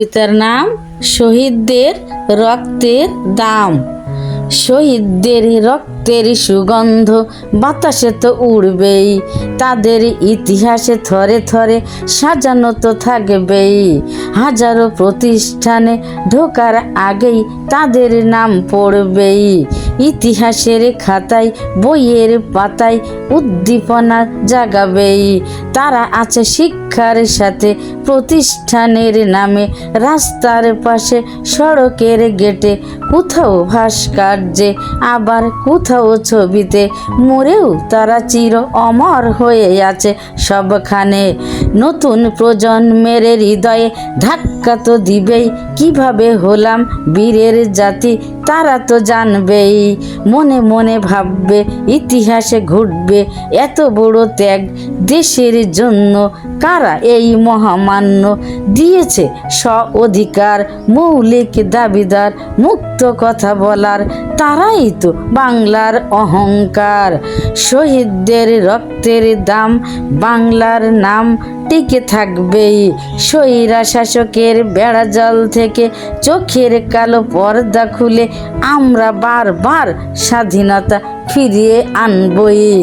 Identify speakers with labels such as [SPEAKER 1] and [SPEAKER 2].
[SPEAKER 1] কবিতার নাম শহীদদের রক্তের দাম। শহীদদের রক্তের সুগন্ধ বাতাসে তো উড়বেই, তাদের ইতিহাসে থরে থরে সাজানো তো থাকবেই। হাজারো প্রতিষ্ঠানে ঢোকার আগেই তাদের নাম পড়বেই। ইতিহাসের খাতায় বইয়ের পাতায় উদ্দীপনা জাগাবেই। তারা আছে শিক্ষার সাথে প্রতিষ্ঠানের নামে, রাস্তার পাশে সড়কের গেটে, কোথাও ভাস্কর্যে আবার কোথাও ছবিতে। মরেও তারা চির অমর হয়ে আছে সবখানে। নতুন প্রজন্মের হৃদয়ে ধাক্কা তো দিবেই, কিভাবে হলাম বীরের জাতি তারা তো জানবেই। মনে মনে ভাববে ইতিহাসে ঘটবে এত বড় ত্যাগ দেশের জন্য। কারা এই মহামান্য দিয়েছে অধিকার, মৌলিক দাবিদার, মুক্ত কথা বলার, তারাই তো বাংলার অহংকার। শহীদদের রক্তের দাম, বাংলার নাম টিকে থাকবেই। স্বৈরা শাসকের বেড়াজাল থেকে চোখের কালো পর্দা খুলে আমরা বারবার স্বাধীনতা ফিরিয়ে আনবই।